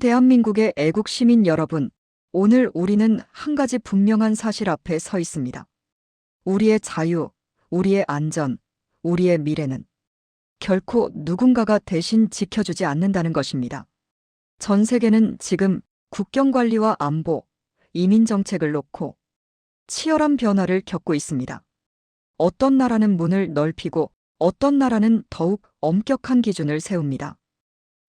대한민국의 애국 시민 여러분, 오늘 우리는 한 가지 분명한 사실 앞에 서 있습니다. 우리의 자유, 우리의 안전, 우리의 미래는 결코 누군가가 대신 지켜주지 않는다는 것입니다. 전 세계는 지금 국경 관리와 안보, 이민 정책을 놓고 치열한 변화를 겪고 있습니다. 어떤 나라는 문을 넓히고 어떤 나라는 더욱 엄격한 기준을 세웁니다.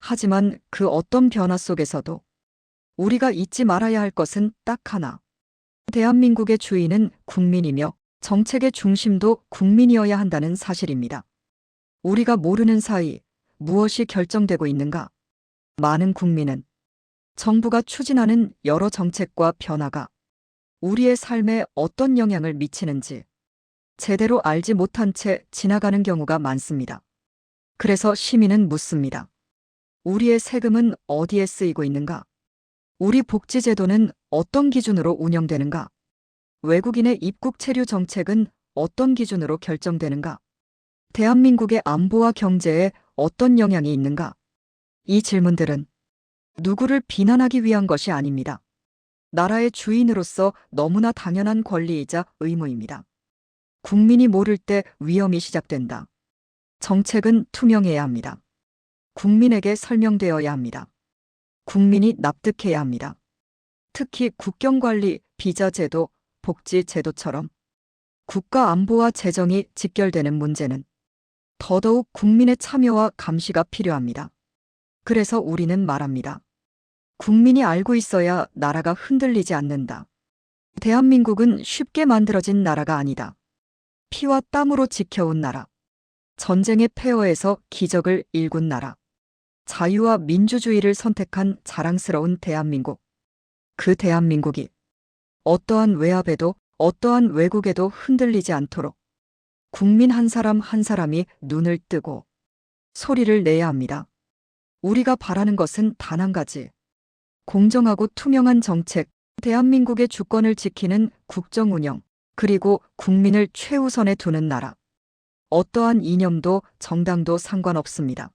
하지만 그 어떤 변화 속에서도 우리가 잊지 말아야 할 것은 딱 하나. 대한민국의 주인은 국민이며 정책의 중심도 국민이어야 한다는 사실입니다. 우리가 모르는 사이 무엇이 결정되고 있는가? 많은 국민은 정부가 추진하는 여러 정책과 변화가 우리의 삶에 어떤 영향을 미치는지 제대로 알지 못한 채 지나가는 경우가 많습니다. 그래서 시민은 묻습니다. 우리의 세금은 어디에 쓰이고 있는가? 우리 복지제도는 어떤 기준으로 운영되는가? 외국인의 입국 체류 정책은 어떤 기준으로 결정되는가? 대한민국의 안보와 경제에 어떤 영향이 있는가? 이 질문들은 누구를 비난하기 위한 것이 아닙니다. 나라의 주인으로서 너무나 당연한 권리이자 의무입니다. 국민이 모를 때 위험이 시작된다. 정책은 투명해야 합니다. 국민에게 설명되어야 합니다. 국민이 납득해야 합니다. 특히 국경관리, 비자제도, 복지제도처럼 국가 안보와 재정이 직결되는 문제는 더더욱 국민의 참여와 감시가 필요합니다. 그래서 우리는 말합니다. 국민이 알고 있어야 나라가 흔들리지 않는다. 대한민국은 쉽게 만들어진 나라가 아니다. 피와 땀으로 지켜온 나라. 전쟁의 폐허에서 기적을 일군 나라. 자유와 민주주의를 선택한 자랑스러운 대한민국. 그 대한민국이 어떠한 외압에도 어떠한 왜곡에도 흔들리지 않도록 국민 한 사람 한 사람이 눈을 뜨고 소리를 내야 합니다. 우리가 바라는 것은 단 한 가지. 공정하고 투명한 정책, 대한민국의 주권을 지키는 국정 운영, 그리고 국민을 최우선에 두는 나라. 어떠한 이념도 정당도 상관없습니다.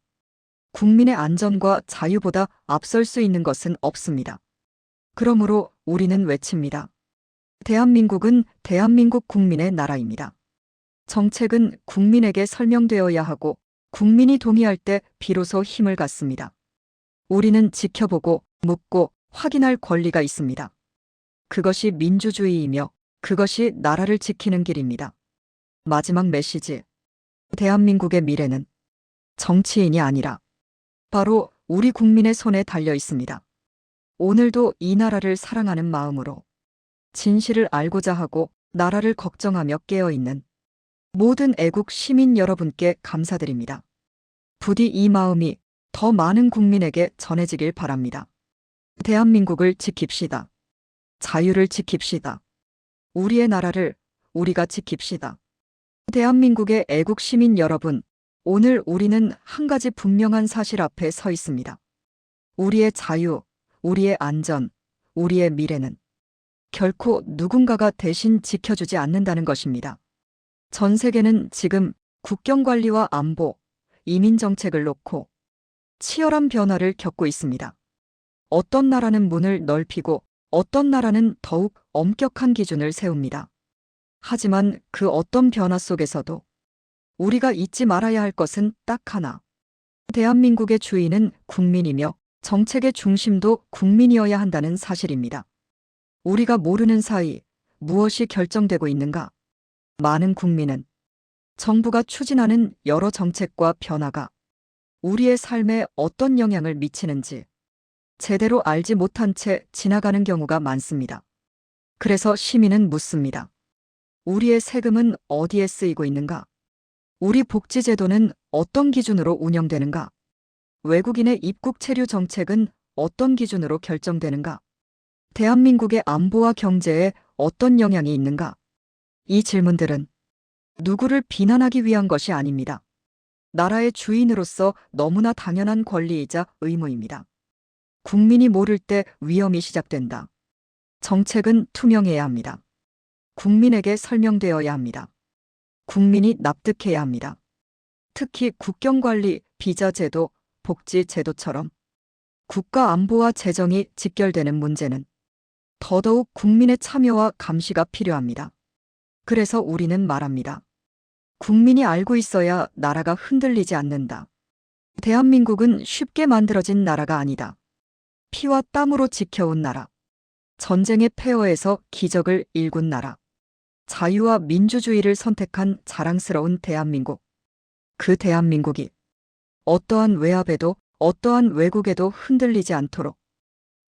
국민의 안전과 자유보다 앞설 수 있는 것은 없습니다. 그러므로 우리는 외칩니다. 대한민국은 대한민국 국민의 나라입니다. 정책은 국민에게 설명되어야 하고 국민이 동의할 때 비로소 힘을 갖습니다. 우리는 지켜보고 묻고 확인할 권리가 있습니다. 그것이 민주주의이며 그것이 나라를 지키는 길입니다. 마지막 메시지. 대한민국의 미래는 정치인이 아니라 바로 우리 국민의 손에 달려 있습니다. 오늘도 이 나라를 사랑하는 마음으로 진실을 알고자 하고 나라를 걱정하며 깨어있는 모든 애국 시민 여러분께 감사드립니다. 부디 이 마음이 더 많은 국민에게 전해지길 바랍니다. 대한민국을 지킵시다. 자유를 지킵시다. 우리의 나라를 우리가 지킵시다. 대한민국의 애국 시민 여러분, 오늘 우리는 한 가지 분명한 사실 앞에 서 있습니다. 우리의 자유, 우리의 안전, 우리의 미래는 결코 누군가가 대신 지켜주지 않는다는 것입니다. 전 세계는 지금 국경 관리와 안보, 이민 정책을 놓고 치열한 변화를 겪고 있습니다. 어떤 나라는 문을 넓히고 어떤 나라는 더욱 엄격한 기준을 세웁니다. 하지만 그 어떤 변화 속에서도 우리가 잊지 말아야 할 것은 딱 하나. 대한민국의 주인은 국민이며 정책의 중심도 국민이어야 한다는 사실입니다. 우리가 모르는 사이 무엇이 결정되고 있는가? 많은 국민은 정부가 추진하는 여러 정책과 변화가 우리의 삶에 어떤 영향을 미치는지 제대로 알지 못한 채 지나가는 경우가 많습니다. 그래서 시민은 묻습니다. 우리의 세금은 어디에 쓰이고 있는가? 우리 복지제도는 어떤 기준으로 운영되는가? 외국인의 입국 체류 정책은 어떤 기준으로 결정되는가? 대한민국의 안보와 경제에 어떤 영향이 있는가? 이 질문들은 누구를 비난하기 위한 것이 아닙니다. 나라의 주인으로서 너무나 당연한 권리이자 의무입니다. 국민이 모를 때 위험이 시작된다. 정책은 투명해야 합니다. 국민에게 설명되어야 합니다. 국민이 납득해야 합니다. 특히 국경관리, 비자제도, 복지제도처럼 국가 안보와 재정이 직결되는 문제는 더더욱 국민의 참여와 감시가 필요합니다. 그래서 우리는 말합니다. 국민이 알고 있어야 나라가 흔들리지 않는다. 대한민국은 쉽게 만들어진 나라가 아니다. 피와 땀으로 지켜온 나라. 전쟁의 폐허에서 기적을 일군 나라. 자유와 민주주의를 선택한 자랑스러운 대한민국. 그 대한민국이 어떠한 외압에도 어떠한 왜곡에도 흔들리지 않도록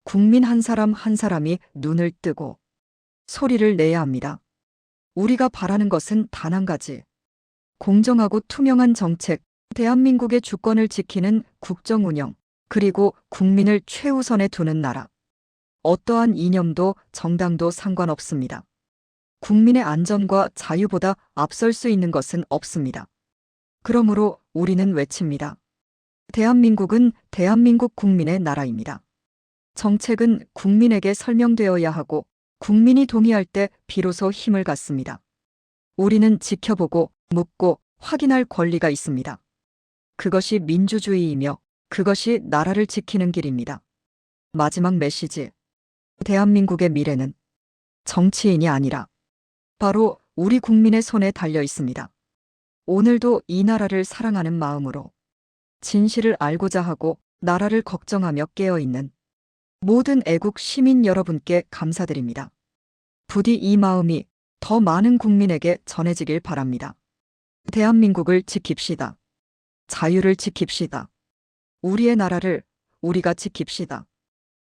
국민 한 사람 한 사람이 눈을 뜨고 소리를 내야 합니다. 우리가 바라는 것은 단 한 가지. 공정하고 투명한 정책, 대한민국의 주권을 지키는 국정 운영, 그리고 국민을 최우선에 두는 나라. 어떠한 이념도 정당도 상관없습니다. 국민의 안전과 자유보다 앞설 수 있는 것은 없습니다. 그러므로 우리는 외칩니다. 대한민국은 대한민국 국민의 나라입니다. 정책은 국민에게 설명되어야 하고 국민이 동의할 때 비로소 힘을 갖습니다. 우리는 지켜보고 묻고 확인할 권리가 있습니다. 그것이 민주주의이며 그것이 나라를 지키는 길입니다. 마지막 메시지. 대한민국의 미래는 정치인이 아니라 바로 우리 국민의 손에 달려 있습니다. 오늘도 이 나라를 사랑하는 마음으로 진실을 알고자 하고 나라를 걱정하며 깨어있는 모든 애국 시민 여러분께 감사드립니다. 부디 이 마음이 더 많은 국민에게 전해지길 바랍니다. 대한민국을 지킵시다. 자유를 지킵시다. 우리의 나라를 우리가 지킵시다.